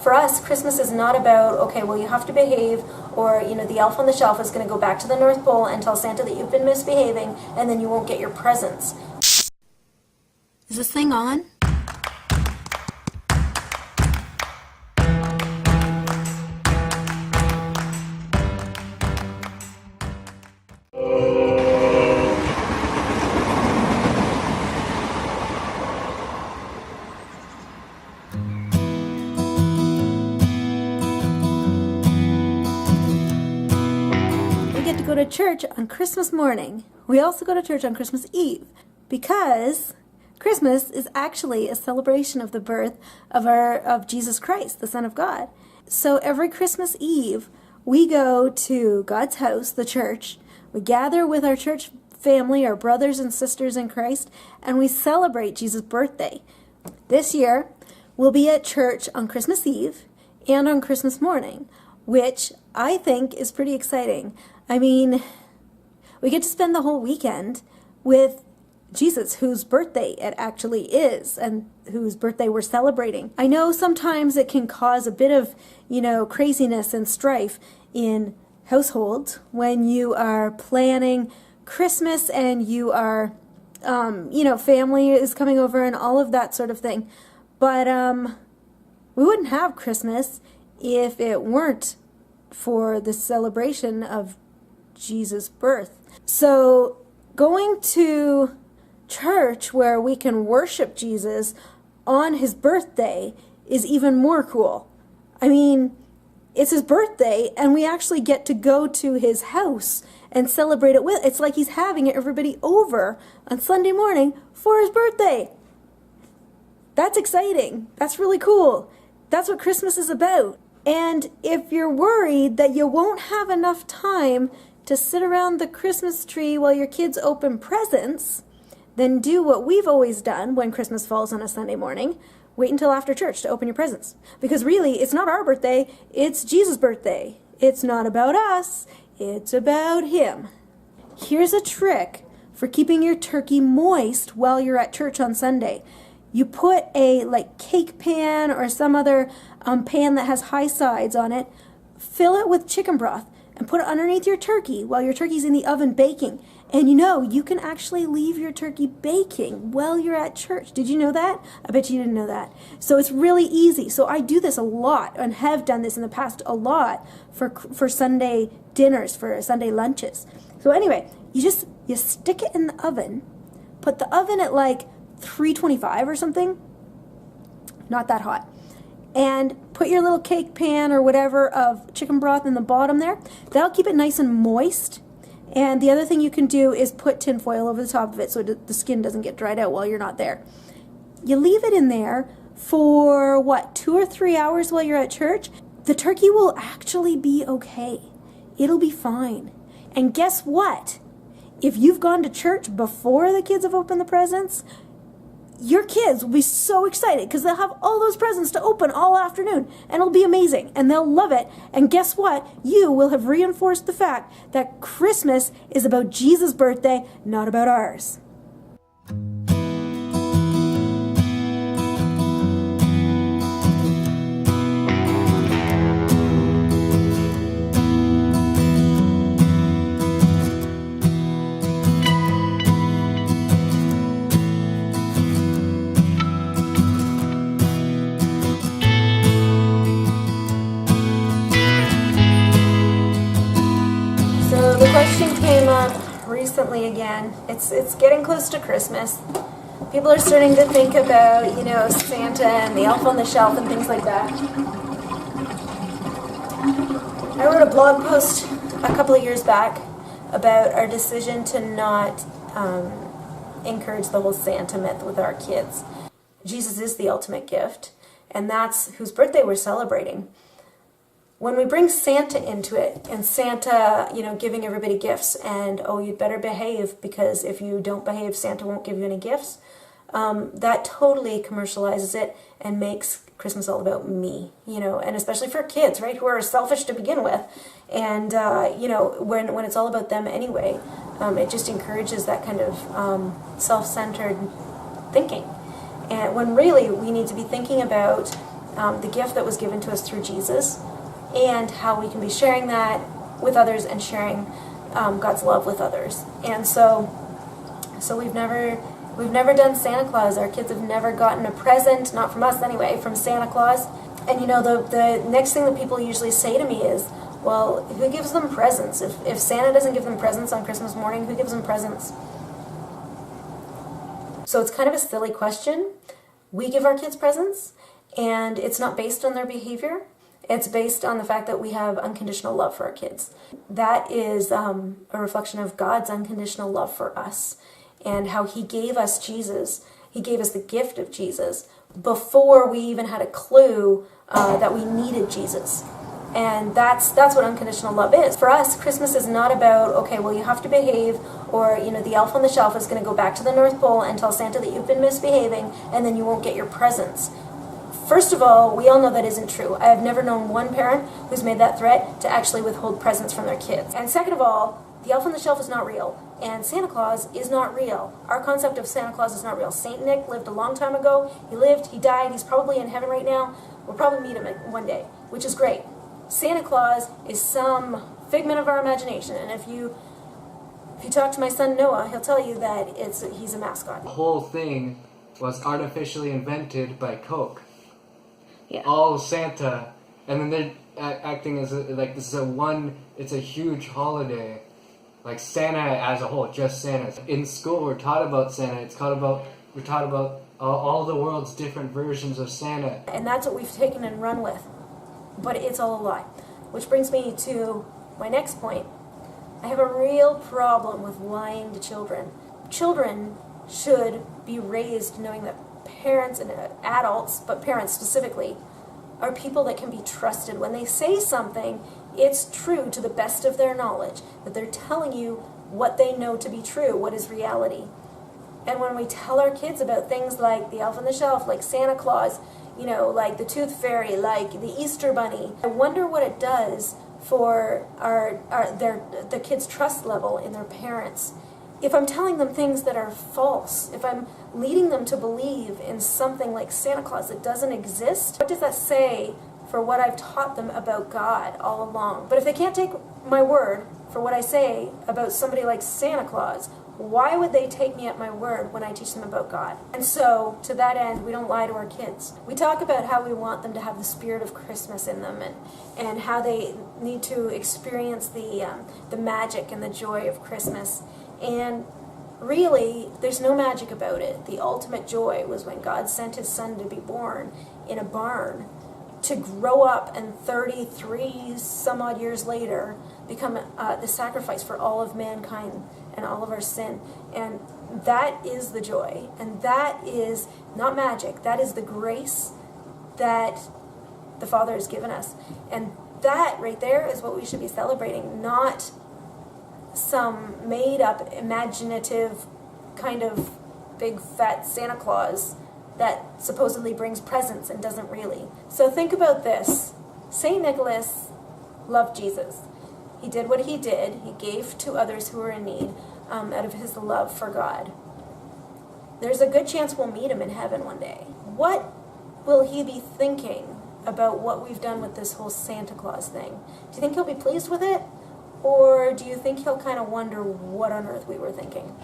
For us, Christmas is not about, okay, well, you have to behave, or, you know, the elf on the shelf is going to go back to the North Pole and tell Santa that you've been misbehaving, and then you won't get your presents. Is this thing on? Go to church on Christmas morning. We also go to church on Christmas Eve because Christmas is actually a celebration of the birth of Jesus Christ, the Son of God. So every Christmas Eve, we go to God's house, the church. We gather with our church family, our brothers and sisters in Christ, and we celebrate Jesus' birthday. This year, we'll be at church on Christmas Eve and on Christmas morning, which I think is pretty exciting. I mean, we get to spend the whole weekend with Jesus, whose birthday it actually is, and whose birthday we're celebrating. I know sometimes it can cause a bit of, craziness and strife in households when you are planning Christmas and you are, family is coming over and all of that sort of thing. But we wouldn't have Christmas if it weren't for the celebration of Jesus' birth. So going to church where we can worship Jesus on his birthday is even more cool. I mean, it's his birthday and we actually get to go to his house and celebrate it with. It's like he's having everybody over on Sunday morning for his birthday. That's exciting. That's really cool. That's what Christmas is about. And if you're worried that you won't have enough time to sit around the Christmas tree while your kids open presents, then do what we've always done when Christmas falls on a Sunday morning. Wait until after church to open your presents. Because really, it's not our birthday, it's Jesus' birthday. It's not about us, it's about him. Here's a trick for keeping your turkey moist while you're at church on Sunday. You put a cake pan or some other pan that has high sides on it, fill it with chicken broth, and put it underneath your turkey while your turkey's in the oven baking. And you can actually leave your turkey baking while you're at church. Did you know that? I bet you didn't know that. So it's really easy. So I do this a lot and have done this in the past a lot for Sunday dinners, for Sunday lunches. So anyway, you stick it in the oven, put the oven at 325 or something, not that hot, and put your little cake pan or whatever of chicken broth in the bottom there. That'll keep it nice and moist. And the other thing you can do is put tin foil over the top of it so the skin doesn't get dried out while you're not there. You leave it in there for 2 or 3 hours while you're at church. The turkey will actually be okay. It'll be fine. And guess what? If you've gone to church before the kids have opened the presents, your kids will be so excited because they'll have all those presents to open all afternoon, and it'll be amazing and they'll love it. And guess what? You will have reinforced the fact that Christmas is about Jesus' birthday, not about ours. Came up recently again. It's getting close to Christmas. People are starting to think about, Santa and the elf on the shelf and things like that. I wrote a blog post a couple of years back about our decision to not encourage the whole Santa myth with our kids. Jesus is the ultimate gift, and that's whose birthday we're celebrating. When we bring Santa into it, and Santa, giving everybody gifts, and, you'd better behave because if you don't behave, Santa won't give you any gifts, that totally commercializes it and makes Christmas all about me, and especially for kids, right, who are selfish to begin with. And, when it's all about them anyway, it just encourages that kind of self-centered thinking. And when really we need to be thinking about the gift that was given to us through Jesus, and how we can be sharing that with others and sharing God's love with others. And so we've never done Santa Claus. Our kids have never gotten a present, not from us anyway, from Santa Claus. And the next thing that people usually say to me is, well, who gives them presents? If Santa doesn't give them presents on Christmas morning, who gives them presents? So it's kind of a silly question. We give our kids presents, and it's not based on their behavior. It's based on the fact that we have unconditional love for our kids. That is a reflection of God's unconditional love for us, and how He gave us Jesus. He gave us the gift of Jesus before we even had a clue that we needed Jesus. And that's what unconditional love is. For us, Christmas is not about, okay, well, you have to behave, or, the elf on the shelf is going to go back to the North Pole and tell Santa that you've been misbehaving, and then you won't get your presents. First of all, we all know that isn't true. I have never known one parent who's made that threat to actually withhold presents from their kids. And second of all, the elf on the shelf is not real, and Santa Claus is not real. Our concept of Santa Claus is not real. Saint Nick lived a long time ago. He lived, he died, he's probably in heaven right now. We'll probably meet him one day, which is great. Santa Claus is some figment of our imagination, and if you talk to my son Noah, he'll tell you that he's a mascot. The whole thing was artificially invented by Coke. Yeah. All Santa, and then they're acting as it's a huge holiday. Like Santa as a whole, just Santa. In school, we're taught about Santa. We're taught about all the world's different versions of Santa. And that's what we've taken and run with. But it's all a lie. Which brings me to my next point. I have a real problem with lying to children. Children should be raised knowing that parents and adults, but parents specifically, are people that can be trusted. When they say something, it's true to the best of their knowledge, that they're telling you what they know to be true, what is reality. And when we tell our kids about things like the elf on the shelf, like Santa Claus, like the Tooth Fairy, like the Easter Bunny, I wonder what it does for the kids' trust level in their parents. If I'm telling them things that are false, if I'm leading them to believe in something like Santa Claus that doesn't exist, what does that say for what I've taught them about God all along? But if they can't take my word for what I say about somebody like Santa Claus, why would they take me at my word when I teach them about God? And so, to that end, we don't lie to our kids. We talk about how we want them to have the spirit of Christmas in them, and how they need to experience the magic and the joy of Christmas. And really, there's no magic about it. The ultimate joy was when God sent His Son to be born in a barn, to grow up and 33 some odd years later become the sacrifice for all of mankind and all of our sin. And that is the joy. And that is not magic. That is the grace that the Father has given us. And that right there is what we should be celebrating, not some made-up, imaginative kind of big fat Santa Claus that supposedly brings presents and doesn't really. So think about this. St. Nicholas loved Jesus. He did what he did. He gave to others who were in need out of his love for God. There's a good chance we'll meet him in heaven one day. What will he be thinking about what we've done with this whole Santa Claus thing? Do you think he'll be pleased with it? Or do you think he'll kind of wonder what on earth we were thinking?